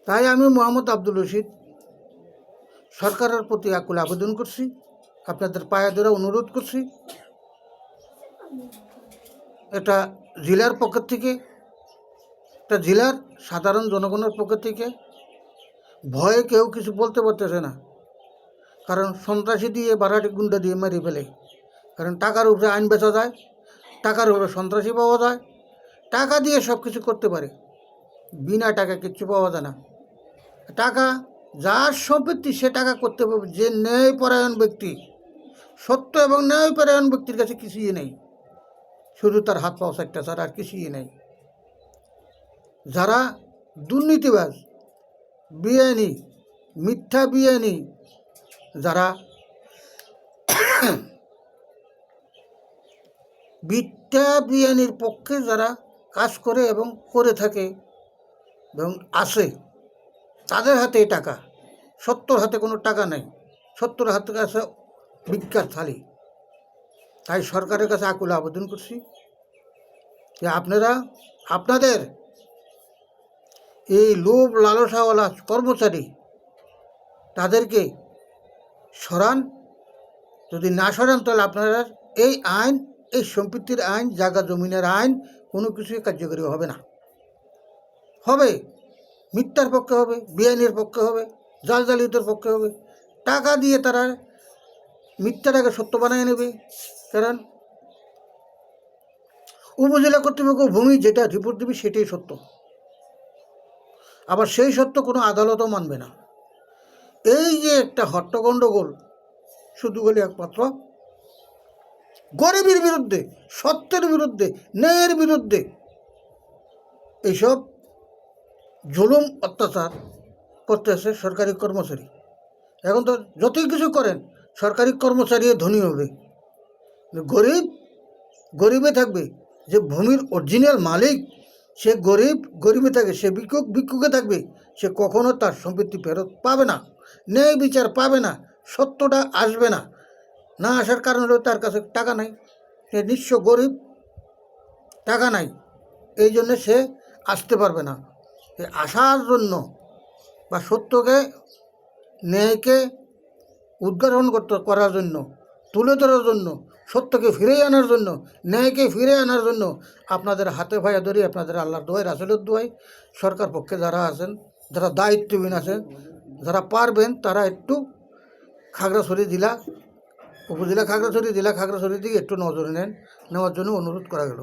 তাই আমি মোহাম্মদ আব্দুল রশিদ সরকারের প্রতি আকুল আবেদন করছি, আপনাদের পায়ে ধরে অনুরোধ করছি, এটা জেলার পক্ষ থেকে, এটা জেলার সাধারণ জনগণের পক্ষ থেকে ভয়ে কেউ কিছু বলতে পারতেছে না। কারণ সন্ত্রাসী দিয়ে বাড়াটি গুন্ডা দিয়ে মেরে ফেলে। কারণ টাকার উপরে আইন বেচা যায়, টাকার উপরে সন্ত্রাসী পাওয়া যায়, টাকা দিয়ে সব কিছু করতে পারে, বিনা টাকা কিচ্ছু পাওয়া যায় না। টাকা যার সম্পত্তি সে টাকা করতে পারবে, যে ন্যায়পরায়ণ ব্যক্তি, সত্য এবং ন্যায়পরায়ণ ব্যক্তির কাছে কিছুই নেই, শুধু তার হাত পাওয়া একটা ছাড়া আর কিছুই নেই। যারা দুর্নীতিবাজ, বিআইনি, মিথ্যা বিআইনি, যারা মিথ্যা বিআইনির পক্ষে যারা কাজ করে এবং করে থাকে এবং আসে, তাদের হাতে টাকা, সত্যর হাতে কোনো টাকা নেই, সত্যর হাতে আছে ভিক্ষার থালি। তাই সরকারের কাছে আকুল আবেদন করছি যে আপনারা আপনাদের এই লোভ লালসাওয়ালা কর্মচারী তাদেরকে সরান। যদি না সরান তাহলে আপনারা এই আইন, এই সম্পত্তির আইন, জায়গা জমিনের আইন কোনো কিছুই কার্যকরী হবে না। হবে মিথ্যার পক্ষে হবে, বেআইনের পক্ষে হবে, জালজালিতের পক্ষে হবে। টাকা দিয়ে তারা মিথ্যাটাকে সত্য বানিয়ে নেবে। কারণ উপজেলা কর্তৃপক্ষ ভূমি যেটা রিপোর্ট দেবে সেটাই সত্য, আবার সেই সত্য কোনো আদালতও মানবে না। এই যে একটা হট্টগণ্ডগোল, শুধু বলি একমাত্র গরিবের বিরুদ্ধে, সত্যের বিরুদ্ধে, ন্যায়ের বিরুদ্ধে এইসব জুলুম অত্যাচার করতেছে সরকারি কর্মচারী। এখন তো যতই কিছু করেন সরকারি কর্মচারী ধনী হবে, গরিব গরিবে থাকবে। যে ভূমির অরিজিনাল মালিক সে গরিবে থাকে, সে ভিক্ষুকে থাকবে, সে কখনো তার সম্পত্তি ফেরত পাবে না, ন্যায় বিচার পাবে না, সত্যটা আসবে না। না আসার কারণ হলো তার কাছে টাকা নাই, সে নিঃস্ব গরিব, টাকা নাই, এই জন্যে সে আসতে পারবে না। আসার জন্য বা সত্যকে, ন্যায়কে উদ্ঘাটন করার জন্য, তুলে ধরার জন্য, সত্যকে ফিরে আনার জন্য, ন্যায়কে ফিরে আনার জন্য আপনাদের হাতে ভাইয়া ধরি, আপনাদের আল্লাহর দোয়াই, রাসূলের দোয়াই, সরকার পক্ষে যারা আছেন, যারা দায়িত্বহীন আছেন, যারা পারবেন, তারা একটু খাগড়াছড়ি জেলা, উপজেলা খাগড়াছড়ি জেলা খাগড়াছড়ির দিকে একটু নজর নেওয়ার জন্য অনুরোধ করা গেল।